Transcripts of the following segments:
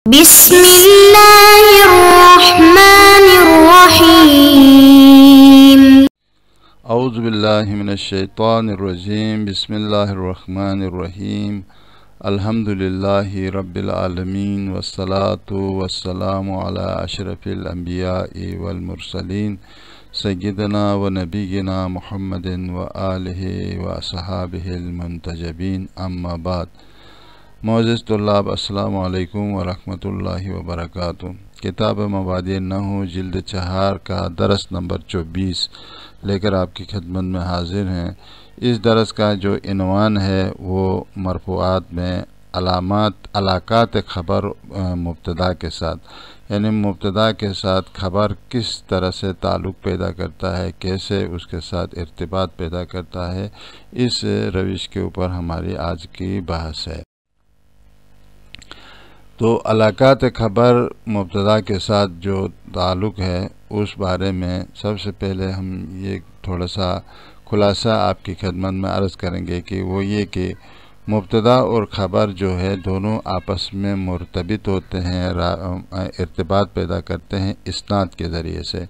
بسم الله الرحمن الرحيم. اعوذ باللہ من الشیطان الرجیم. بسم اللہ الرحمن الرحیم. الحمد للہ رب العالمین والصلاة والسلام علی اشرف الانبیاء والمرسلین سیدنا و نبینا محمد و آلہ و اصحابہ المنتجبین. اما بعد. معزز طلاب، السلام علیکم ورحمۃ اللہ وبرکاتہ. کتاب مبادئ النحو جلد 4 کا درس نمبر 24 لے کر آپ کی خدمت میں حاضر ہیں. اس درس کا جو عنوان ہے وہ مرفوعات میں علاقات خبر مبتدا کے ساتھ، یعنی مبتدا کے ساتھ خبر کس طرح سے تعلق پیدا کرتا ہے، کیسے اس کے ساتھ ارتباط پیدا کرتا ہے، اس روش کے اوپر ہماری آج کی بحث ہے. تو علاقات خبر مبتدا کے ساتھ جو تعلق ہے اس بارے میں سب سے پہلے ہم یہ تھوڑا سا خلاصہ آپ کی خدمت میں عرض کریں گے کہ وہ یہ کہ مبتدا اور خبر جو ہے دونوں آپس میں مرتبط ہوتے ہیں، ارتباط پیدا کرتے ہیں اسناد کے ذریعے سے.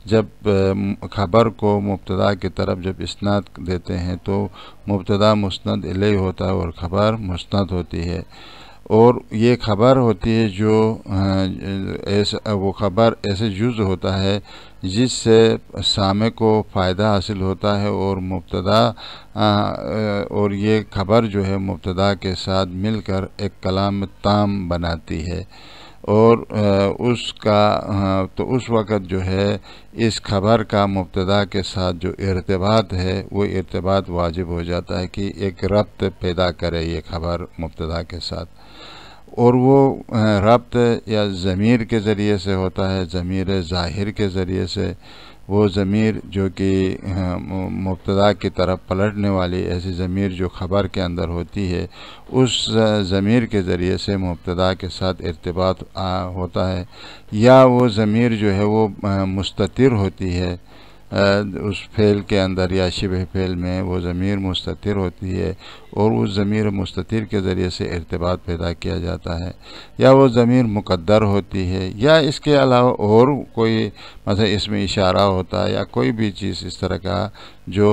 جب خبر کو مبتدا کی طرف جب اسناد دیتے ہیں تو مبتدا مسند الیہ ہوتا ہے اور خبر مسند ہوتی ہے. اور یہ خبر ہوتی ہے جو وہ خبر ایسے جز ہوتا ہے جس سے سامع کو فائدہ حاصل ہوتا ہے، اور مبتدا اور یہ خبر جو ہے مبتدا کے ساتھ مل کر ایک کلام تام بناتی ہے. اور تو اس وقت جو ہے اس خبر کا مبتدا کے ساتھ جو ارتباط ہے وہ ارتباط واجب ہو جاتا ہے کہ ایک ربط پیدا کرے یہ خبر مبتدا کے ساتھ. اور وہ ربط یا ضمیر کے ذریعے سے ہوتا ہے، ضمیر ظاہر کے ذریعے سے. وہ ضمیر جو کہ مبتدا کی طرف پلٹنے والی ایسی ضمیر جو خبر کے اندر ہوتی ہے، اس ضمیر کے ذریعے سے مبتدا کے ساتھ ارتباط ہوتا ہے. یا وہ ضمیر جو ہے وہ مستتر ہوتی ہے اس فعل کے اندر یا شبہ فعل میں وہ ضمیر مستتر ہوتی ہے، اور اس ضمیر مستتر کے ذریعے سے ارتباط پیدا کیا جاتا ہے. یا وہ ضمیر مقدر ہوتی ہے، یا اس کے علاوہ اور کوئی مثلا اس میں اشارہ ہوتا ہے یا کوئی بھی چیز اس طرح کا جو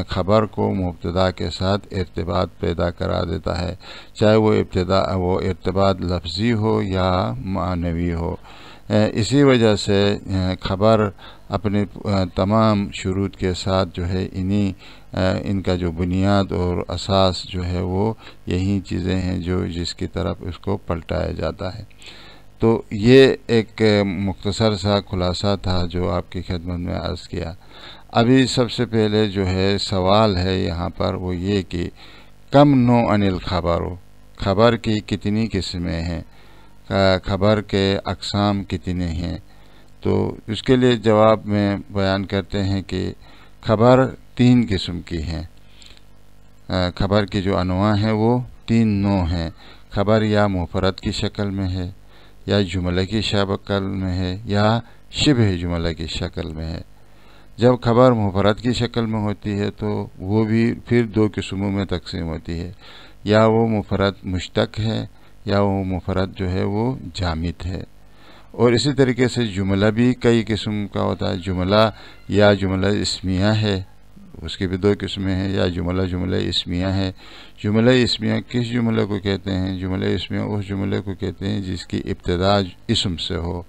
خبر کو مبتدا کے ساتھ ارتباط پیدا کرا دیتا ہے، چاہے وہ ارتباط لفظی ہو یا معنوی ہو. اسی وجہ سے خبر اپنے تمام شروط کے ساتھ جو ہے ان کا جو بنیاد اور اساس جو ہے وہ یہی چیزیں ہیں جس کی طرف اس کو پلٹایا جاتا ہے. تو یہ ایک مختصر سا خلاصہ تھا جو آپ کی خدمت میں عرض کیا. ابھی سب سے پہلے جو ہے سوال ہے یہاں پر وہ یہ کہ کم نوع الخبر، خبر کی کتنی قسمیں ہیں، خبر کے اقسام کتنے ہیں. تو اس کے لیے جواب میں بیان کرتے ہیں کہ خبر 3 قسم کی ہیں. خبر کی جو انواع ہیں وہ 3 نوع ہیں. خبر یا مفرد کی شکل میں ہے، یا جملہ کی شکل میں ہے، یا شبہ جملہ کی شکل میں ہے. جب خبر مفرد کی شکل میں ہوتی ہے تو وہ بھی پھر 2 قسموں میں تقسیم ہوتی ہے. یا وہ مفرد مشتق ہے، یا وہ مفرد جو ہے وہ جامد ہے. اور اسی طریقے سے جملہ بھی کئی قسم کا ہوتا ہے. جملہ یا جملہ اسمیہ ہے، اس کی بھی 2 قسمیں ہیں. یا جملہ اسمیہ ہے. جملہ اسمیہ کس جملے کو کہتے ہیں؟ جملہ اسمیہ اس جملے کو کہتے ہیں جس کی ابتدا اسم سے ہو،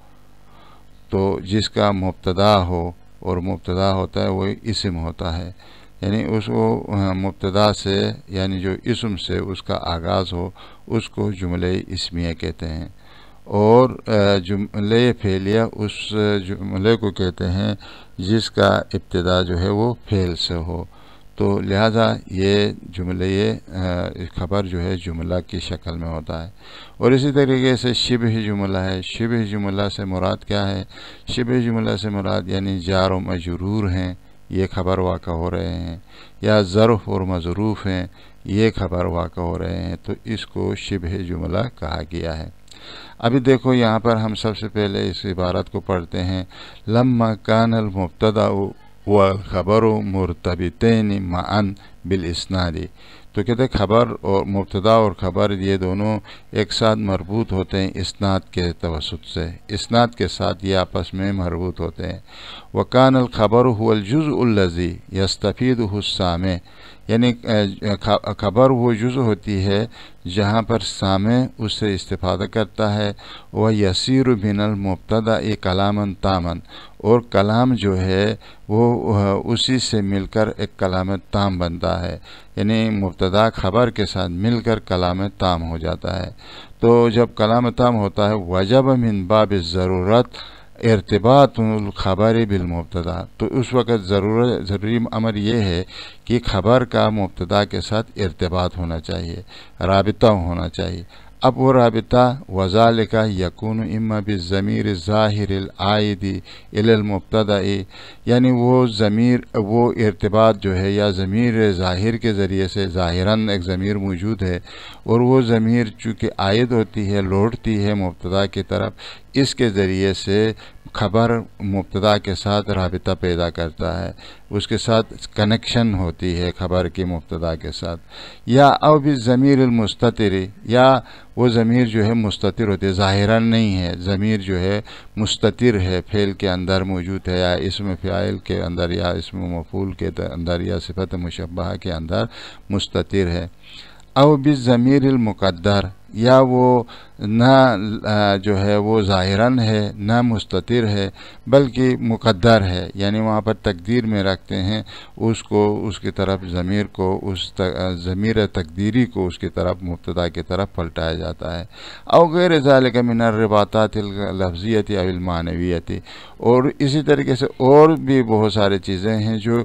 تو جس کا مبتدا ہو، اور مبتدا ہوتا ہے وہ اسم ہوتا ہے، یعنی اس کو مبتدا سے یعنی جو اسم سے اس کا آغاز ہو اس کو جملہ اسمیہ کہتے ہیں. اور جملہ فعلیہ اس جملے کو کہتے ہیں جس کا ابتدا جو ہے وہ فعل سے ہو. تو لہذا یہ خبر جو ہے جملہ کی شکل میں ہوتا ہے. اور اسی طریقے سے شبہ جملہ ہے. شبہ جملہ سے مراد کیا ہے؟ شبہ جملہ سے مراد یعنی جار و مجرور ہیں، یہ خبر واقع ہو رہے ہیں، یا ظرف اور مظروف ہیں، یہ خبر واقع ہو رہے ہیں، تو اس کو شبہ جملہ کہا گیا ہے. ابھی دیکھو یہاں پر ہم سب سے پہلے اس عبارت کو پڑھتے ہیں. لما کان المبتدا والخبر مرتبطین معا بالاسناد. تو کہتے ہیں خبر اور مبتدا اور خبر یہ دونوں ایک ساتھ مربوط ہوتے ہیں اسناد کے توسط سے، اسناد کے ساتھ یہ آپس میں مربوط ہوتے ہیں۔ وَكَانَ الْخَبَرُ هُوَ الْجُزْءُ الَّذِي يَسْتَفِيدُهُ السَّامِعُ، یعنی خبر وہ جزء ہوتی ہے جہاں پر سامع اس سے استفادہ کرتا ہے۔ وَيَسِيرُ مِنَ الْمُبْتَدَإِ كَلَامًا تَامًا، اور کلام جو ہے وہ اسی سے مل کر ایک کلام تام بنتا ہے، یعنی مبتدا خبر کے ساتھ مل کر کلام تام ہو جاتا ہے۔ تو جب کلام تام ہوتا ہے وجب من باب الضرورت ارتباط الخبر بالمبتدا، تو اس وقت ضروری امر یہ ہے کہ خبر کا مبتدا کے ساتھ ارتباط ہونا چاہیے، رابطہ ہونا چاہیے۔ اب وہ رابطہ وذالک یکون اما بالضمیر الظاہر العائد الی المبتدا، یعنی وہ ضمیر وہ ارتباط جو ہے یا ضمیر ظاہر کے ذریعے سے، ظاہراً ایک ضمیر موجود ہے اور وہ ضمیر چونکہ عائد ہوتی ہے، لوٹتی ہے مبتدا کی طرف، اس کے ذریعے سے خبر مبتدا کے ساتھ رابطہ پیدا کرتا ہے، اس کے ساتھ کنیکشن ہوتی ہے خبر کی مبتدا کے ساتھ۔ یا او بالضمیر المستتر، یا وہ ضمیر جو ہے مستتر ہوتی ہے، ظاہراً نہیں ہے، ضمیر جو ہے مستتر ہے، فعل کے اندر موجود ہے، یا اسم فاعل کے اندر، یا اسم مفعول کے اندر، یا صفت مشبہہ کے اندر مستتر ہے۔ او بالضمیر المقدر، یا وہ نہ جو ہے وہ ظاہراً ہے نہ مستتر ہے بلکہ مقدر ہے، یعنی وہاں پر تقدیر میں رکھتے ہیں اس کو، اس کی طرف ضمیر کو، اس ضمیر تقدیری کو اس کی طرف مبتدا کی طرف پلٹایا جاتا ہے۔ او غیر ذالک من الرباطات اللفظیۃ او المعنویۃ، اور اسی طریقے سے اور بھی بہت ساری چیزیں ہیں جو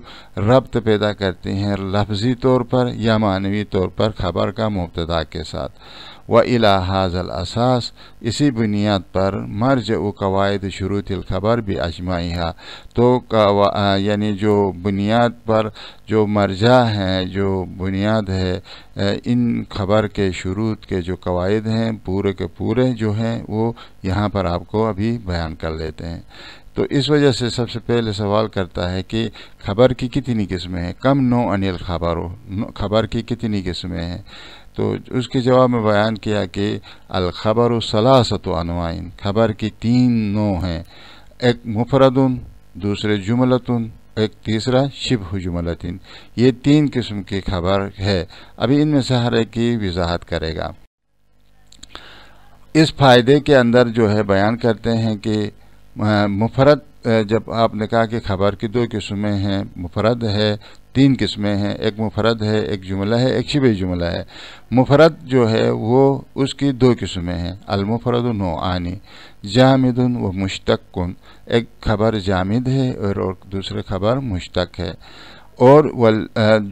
ربط پیدا کرتی ہیں لفظی طور پر یا معنوی طور پر خبر کا مبتدا کے ساتھ۔ وَإِلَى هَذَا الْأَسَاسِ، اسی بنیاد پر مرجع قواعد شروط الخبر بِأَجْمَعِهَا، تو یعنی جو بنیاد پر جو مرجع ہیں، جو بنیاد ہے ان خبر کے شروط کے جو قواعد ہیں پورے کے پورے جو ہیں وہ یہاں پر آپ کو ابھی بیان کر لیتے ہیں۔ تو اس وجہ سے سب سے پہلے سوال کرتا ہے کہ خبر کی کتنی قسمیں ہیں، کم نوع الخبر، خبر کی کتنی قسمیں ہیں؟ تو اس کے جواب میں بیان کیا کہ الخبر ثلاثۃ انواع، خبر کی 3 نوع ہیں، ایک مفرد، دوسرے جملۃ، ایک تیسرا شبہ جملۃ، یہ 3 قسم کی خبر ہے۔ ابھی ان میں سے ہر ایک کی وضاحت کرے گا۔ اس فائدے کے اندر جو ہے بیان کرتے ہیں کہ مفرد، جب آپ نے کہا کہ خبر کی 2 قسمیں ہیں، مفرد ہے 3 قسمیں ہیں، ایک مفرد ہے، ایک جملہ ہے، ایک شبہ جملہ ہے۔ مفرد جو ہے وہ اس کی 2 قسمیں ہیں، المفرد نوعان جامد و مشتق، ایک خبر جامد ہے اور دوسرے خبر مشتق ہے۔ اور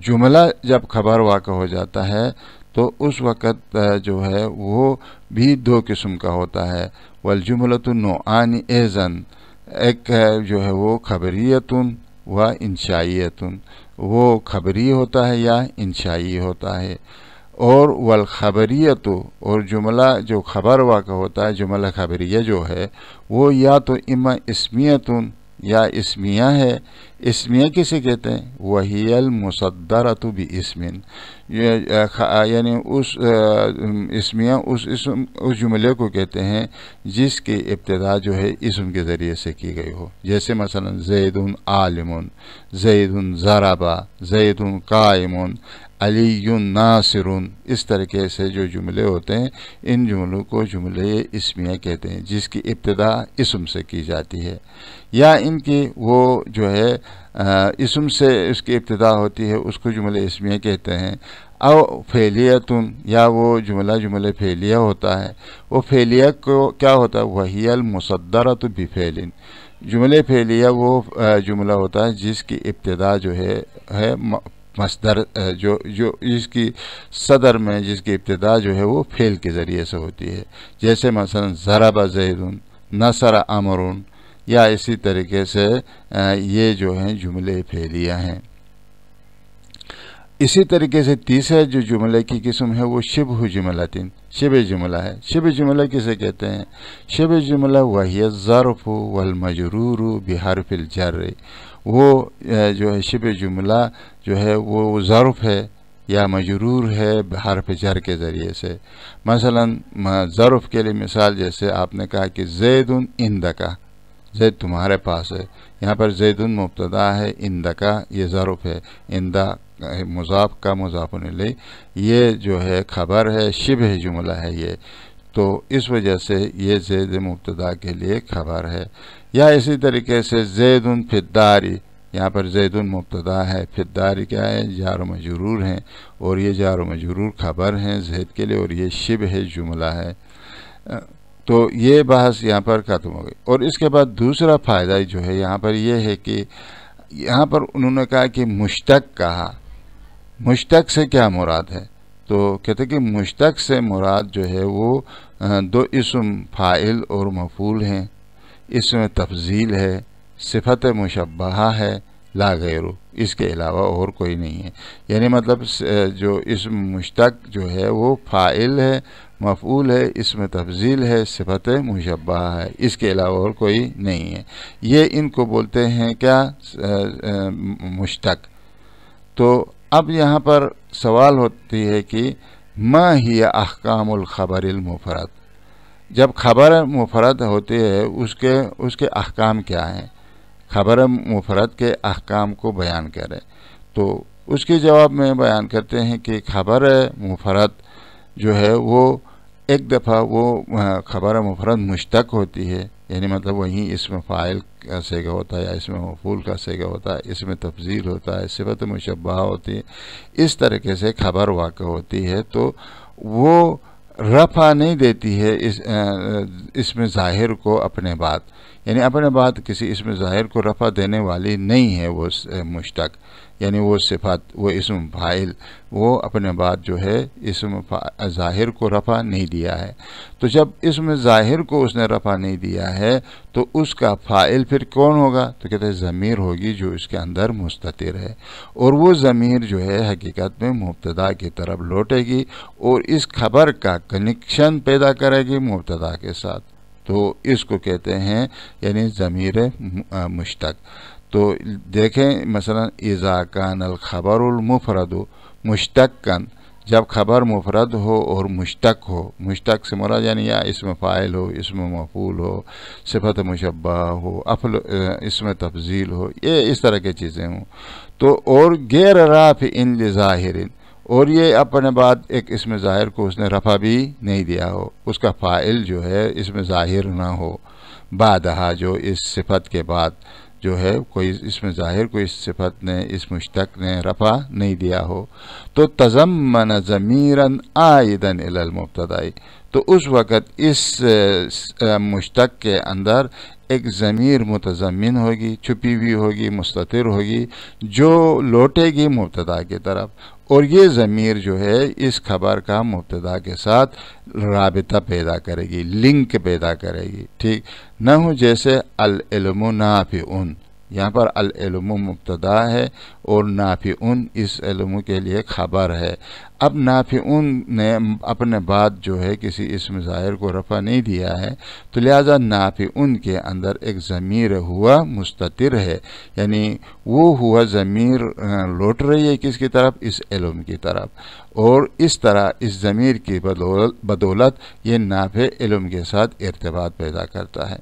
جملہ جب خبر واقع ہو جاتا ہے تو اس وقت جو ہے وہ بھی 2 قسم کا ہوتا ہے۔ والجملۃ نوعان ایضاً، ایک جو ہے وہ خبریت و انشائیت، وہ خبری ہوتا ہے یا انشائی ہوتا ہے۔ اور والخبریت، اور جملہ جو خبر واقع ہوتا ہے، جملہ خبریہ جو ہے وہ یا تو اما اسمیت یا اسمیہ ہے۔ اسمیہ کسے کہتے ہیں؟ وہی المصدرۃ باسم، یعنی اس اسمیہ اس جملے کو کہتے ہیں جس کی ابتدا جو ہے اسم کے ذریعے سے کی گئی ہو، جیسے مثلا زید عالم، زید ضرب، زید قائم، علی ناصر، اس طریقے سے جو جملے ہوتے ہیں ان جملوں کو جملے اسمیہ کہتے ہیں جس کی ابتدا اسم سے کی جاتی ہے، یا ان کی وہ جو ہے اسم سے اس کی ابتدا ہوتی ہے، اس کو جملے اسمیہ کہتے ہیں۔ او فعلیتن، یا وہ جملہ فعلیہ ہوتا ہے، وہ فعلیہ کو کیا ہوتا ہے؟ وہی المصدرۃ بفعل، جملے فعلیہ وہ جملہ ہوتا ہے جس کی ابتدا جو ہے مصدر، جو اس کی صدر میں جس کی ابتدا جو ہے وہ فعل کے ذریعے سے ہوتی ہے، جیسے مثلا ضرب زید، نصر عمر، یا اسی طریقے سے یہ جو ہیں جملے فعلیہ ہیں۔ اسی طریقے سے تیسرا جو جملے کی قسم ہے وہ شبہ جملۃ، شبہ جملہ ہے۔ شبہ جملہ کسے کہتے ہیں؟ شبہ جملہ وہی الظرف والمجرور بحرف الجر، وہ جو ہے شبہ جملہ جو ہے وہ ظرف ہے یا مجرور ہے حرف جر کے ذریعے سے. مثلا ظرف کے لیے مثال جیسے آپ نے کہا کہ زید عندک، زید تمہارے پاس ہے. یہاں پر زید مبتدا ہے، عندک یہ ظرف ہے، عندہ مضاف کا مضاف الیہ، یہ جو ہے خبر ہے، شبہ جملہ ہے یہ، تو اس وجہ سے یہ زید مبتدا کے لیے خبر ہے. یا اسی طریقے سے زید فی الدار، یہاں پر زید مبتدا ہے، فی الدار کیا ہے، جار و مجرور ہیں، اور یہ جار و مجرور خبر ہیں زید کے لیے، اور یہ شبہ جملہ ہے. تو یہ بحث یہاں پر ختم ہو گئی. اور اس کے بعد دوسرا فائدہ جو ہے یہاں پر یہ ہے کہ یہاں پر انہوں نے کہا کہ مشتق کہا، مشتق سے کیا مراد ہے؟ تو کہتے کہ مشتق سے مراد جو ہے وہ دو اسم فاعل اور مفعول ہیں، اسم تفضیل ہے، صفت مشبہہ ہے، لا غیرو، اس کے علاوہ اور کوئی نہیں ہے. یعنی مطلب جو اسم مشتق جو ہے وہ فاعل ہے، مفعول ہے، اسم تفضیل ہے، صفت مشبہہ ہے، اس کے علاوہ اور کوئی نہیں ہے. یہ ان کو بولتے ہیں کیا؟ مشتق. تو اب یہاں پر سوال ہوتی ہے کہ ما ہی احکام الخبر المفرد، جب خبر مفرد ہوتی ہے اس کے احکام کیا ہیں؟ خبر مفرد کے احکام کو بیان کرے. تو اس کے جواب میں بیان کرتے ہیں کہ خبر مفرد جو ہے وہ ایک دفعہ وہ خبر مفرد مشتق ہوتی ہے، یعنی مطلب وہیں اسم فاعل کا صیغہ ہوتا ہے یا اسم مفعول کا صیغہ ہوتا ہے، اسم تفضیل ہوتا ہے، صفت مشبہہ ہوتی ہے. اس طریقے سے خبر واقع ہوتی ہے تو وہ رفع نہیں دیتی ہے اسم ظاہر کو اپنے بعد، یعنی اپنے بعد کسی اسم ظاہر کو رفع دینے والی نہیں ہے وہ مشتق، یعنی وہ صفت، وہ اسم فاعل، وہ اپنے بعد جو ہے اسم ظاہر کو رفع نہیں دیا ہے. تو جب اسم ظاہر کو اس نے رفع نہیں دیا ہے تو اس کا فاعل پھر کون ہوگا؟ تو کہتے ہیں ضمیر ہوگی جو اس کے اندر مستتر ہے، اور وہ ضمیر جو ہے حقیقت میں مبتدا کی طرف لوٹے گی اور اس خبر کا کنیکشن پیدا کرے گی مبتدا کے ساتھ. تو اس کو کہتے ہیں یعنی ضمیر مشتق. تو دیکھیں مثلا اذا کان الخبر المفرد مشتقا، جب خبر مفرد ہو اور مشتق ہو، مشتق سے مراد یعنی یا اسم فاعل ہو، اسم مفعول ہو، صفت مشبہہ ہو، اسم تفضیل ہو، یہ اس طرح کی چیزیں ہوں. تو اور غیر رافع لظاہر، اور یہ اپنے بعد ایک اسم ظاہر کو اس نے رفع بھی نہیں دیا ہو، اس کا فاعل جو ہے اسم ظاہر نہ ہو، بعدہا جو اس صفت کے بعد جو ہے کوئی اسم ظاہر کو اس صفت نے، اس مشتق نے رفع نہیں دیا ہو. تو تضمن ضمیرا عائدا الی المبتدا، تو اس وقت اس مشتق کے اندر ایک ضمیر متضمن ہوگی، چھپی ہوئی ہوگی، مستتر ہوگی، جو لوٹے گی مبتدا کی طرف، اور یہ ضمیر جو ہے اس خبر کا مبتدا کے ساتھ رابطہ پیدا کرے گی، لنک پیدا کرے گی. ٹھیک نہ ہو جیسے العلم نافع، یہاں پر العلم مبتدا ہے اور نافع اس علم کے لیے خبر ہے. اب نافع نے اپنے بعد جو ہے کسی اسم ظاہر کو رفع نہیں دیا ہے، تو لہذا نافع کے اندر ایک ضمیر ہوا مستتر ہے، یعنی وہ ہوا ضمیر لوٹ رہی ہے کس کی طرف؟ اس علم کی طرف، اور اس طرح اس ضمیر کی بدولت یہ نافع علم کے ساتھ ارتباط پیدا کرتا ہے.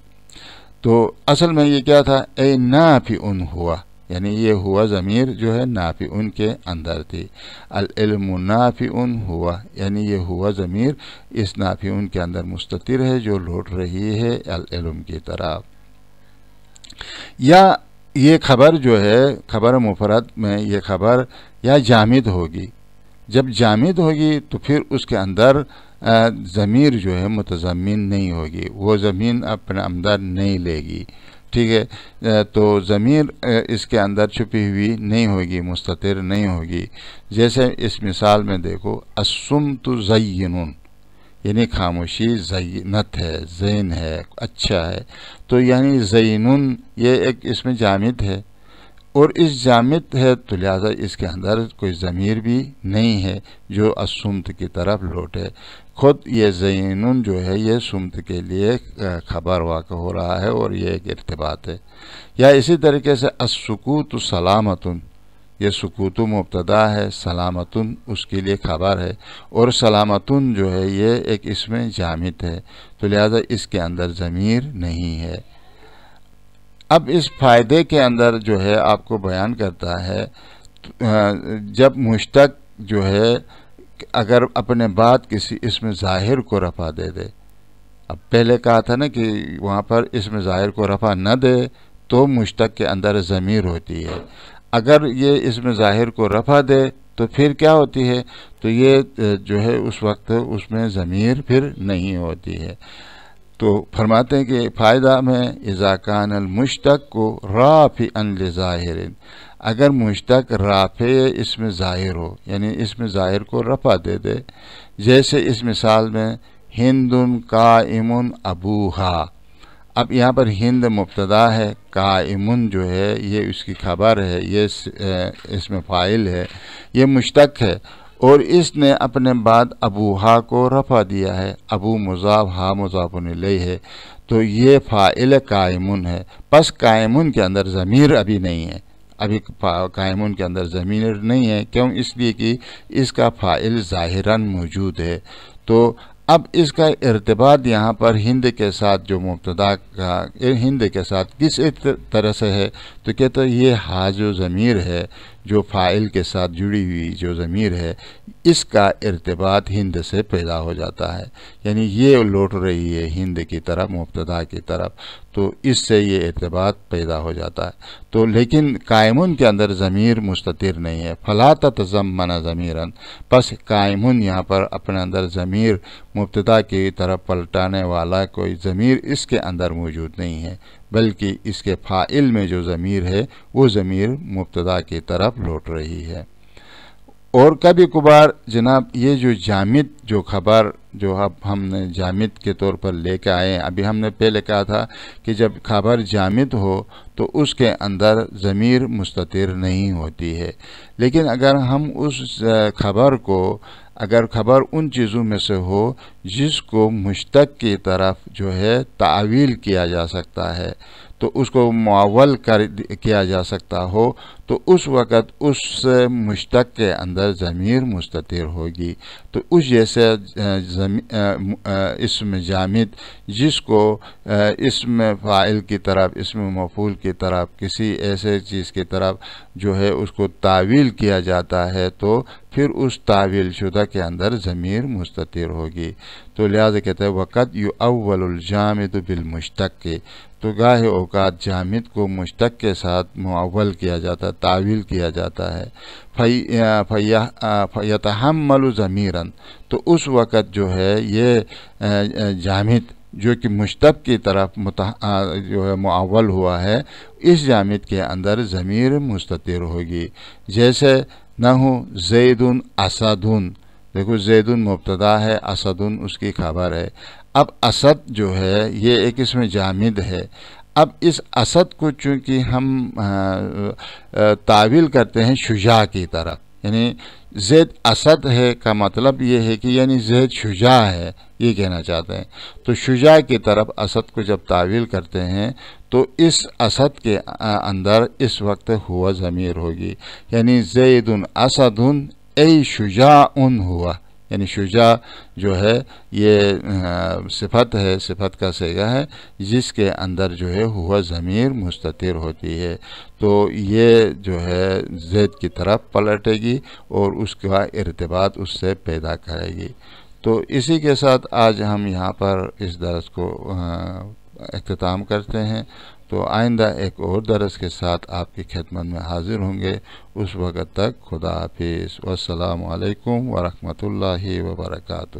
تو اصل میں یہ کیا تھا؟ اے نافع ہوا، یعنی یہ ہوا ضمیر جو ہے نافع کے اندر تھی. العلم نافع ہوا، یعنی یہ ہوا ضمیر اس نافع کے اندر مستتر ہے جو لوٹ رہی ہے العلم کی طرف. یا یہ خبر جو ہے خبر مفرد میں یہ خبر یا جامد ہوگی، جب جامد ہوگی تو پھر اس کے اندر ضمیر جو ہے متضمن نہیں ہوگی، وہ ضمیر اپنے اندر نہیں لے گی. ٹھیک ہے، تو ضمیر اس کے اندر چھپی ہوئی نہیں ہوگی، مستتر نہیں ہوگی. جیسے اس مثال میں دیکھو، الصمت زین، یعنی خاموشی زینت ہے، زین ہے، اچھا ہے. تو یعنی زین یہ ایک اس میں جامد ہے، اور اس جامد ہے تو لہذا اس کے اندر کوئی ضمیر بھی نہیں ہے جو الصمت کی طرف لوٹے. خود یہ زین جو ہے یہ صمت کے لیے خبر واقع ہو رہا ہے اور یہ ایک ارتباط ہے. یا اسی طریقے سے السکوت سلامت، یہ سکوتو مبتدا ہے، سلامتن اس کے لیے خبر ہے، اور سلامتن جو ہے یہ ایک اسم جامد ہے، تو لہذا اس کے اندر ضمیر نہیں ہے۔ اب اس فائدے کے اندر جو ہے آپ کو بیان کرتا ہے، جب مشتق جو ہے اگر اپنے بعد کسی اسم ظاہر کو رفع دے دے، اب پہلے کہا تھا نا کہ وہاں پر اسم ظاہر کو رفع نہ دے تو مشتق کے اندر ضمیر ہوتی ہے، اگر یہ اسم ظاہر کو رفع دے تو پھر کیا ہوتی ہے، تو یہ جو ہے اس وقت اس میں ضمیر پھر نہیں ہوتی ہے۔ تو فرماتے ہیں کہ فائدہ میں اذا کان المشتق کو رافعا لظاہر، اگر مشتق رافع اسم ظاہر ہو، یعنی اسم ظاہر کو رفع دے دے، جیسے اس مثال میں ہند قائم ابوہا، اب یہاں پر ہند مبتدا ہے، قائم جو ہے یہ اس کی خبر ہے، یہ اسم فاعل ہے، یہ مشتق ہے، اور اس نے اپنے بعد ابوہا کو رفع دیا ہے، ابو مضاف ہا مضاف الیہ ہے، تو یہ فاعل قائمون ہے، پس قائمون کے اندر ضمیر ابھی نہیں ہے، ابھی قائمون کے اندر ضمیر نہیں ہے، کیوں؟ اس لیے کہ اس کا فاعل ظاہراً موجود ہے۔ تو اب اس کا ارتباط یہاں پر ہند کے ساتھ جو مبتدا کا ہند کے ساتھ کس طرح سے ہے، تو کہتے ہیں یہ ہا جو ضمیر ہے، جو فاعل کے ساتھ جڑی ہوئی جو ضمیر ہے، اس کا ارتباط ہند سے پیدا ہو جاتا ہے، یعنی یہ لوٹ رہی ہے ہند کی طرف، مبتدا کی طرف، تو اس سے یہ ارتباط پیدا ہو جاتا ہے۔ تو لیکن قائمون کے اندر ضمیر مستتر نہیں ہے، فلا تتضمن ضمیرا، پس قائمون یہاں پر اپنے اندر ضمیر مبتدا کی طرف پلٹانے والا کوئی ضمیر اس کے اندر موجود نہیں ہے، بلکہ اس کے فاعل میں جو ضمیر ہے وہ ضمیر مبتدا کی طرف لوٹ رہی ہے۔ اور کبھی کبھار جناب یہ جو جامد جو خبر جو اب ہم نے جامد کے طور پر لے کے آئے ہیں، ابھی ہم نے پہلے کہا تھا کہ جب خبر جامد ہو تو اس کے اندر ضمیر مستتر نہیں ہوتی ہے، لیکن اگر ہم اس خبر کو اگر خبر ان چیزوں میں سے ہو جس کو مشتق کی طرف جو ہے تعویل کیا جا سکتا ہے، تو اس کو معول کیا جا سکتا ہو، تو اس وقت اس مشتق کے اندر ضمیر مستتر ہوگی۔ تو اس جیسے اسم جامد جس کو اسم فاعل کی طرف، اسم مفعول کی طرف، کسی ایسے چیز کی طرف جو ہے اس کو تعویل کیا جاتا ہے، تو پھر اس تعویل شدہ کے اندر ضمیر مستتر ہوگی۔ تو لہذا کہتے ہیں وقت یؤول الجامد بالمشتق، تو گاہے اوقات جامد کو مشتق کے ساتھ معول کیا جاتا ہے، تعویل کیا جاتا ہے، فیتحمل ضمیرا، تو اس وقت جو ہے یہ جامد جو کہ مشتق کی طرف جو ہے معول ہوا ہے، اس جامد کے اندر ضمیر مستتر ہوگی۔ جیسے نحو زید اسد، دیکھو زید مبتدا ہے، اسد اس کی خبر ہے۔ اب اسد جو ہے یہ ایک اسم جامد ہے، اب اس اسد کو چونکہ ہم تعویل کرتے ہیں شجاع کی طرف، یعنی زید اسد ہے کا مطلب یہ ہے کہ یعنی زید شجاع ہے، یہ کہنا چاہتے ہیں۔ تو شجاع کی طرف اسد کو جب تعویل کرتے ہیں تو اس اسد کے اندر اس وقت ہوا ضمیر ہوگی، یعنی زید اسد ای شجاع ہوا، یعنی شجاع جو ہے یہ صفت ہے، صفت کا صیغہ ہے جس کے اندر جو ہے ہوا ضمیر مستتر ہوتی ہے، تو یہ جو ہے زید کی طرف پلٹے گی اور اس کا ارتباط اس سے پیدا کرے گی۔ تو اسی کے ساتھ آج ہم یہاں پر اس درس کو اختتام کرتے ہیں، تو آئندہ ایک اور درس کے ساتھ آپ کی خدمت میں حاضر ہوں گے۔ اس وقت تک خدا حافظ، والسلام علیکم ورحمۃ اللہ وبرکاتہ۔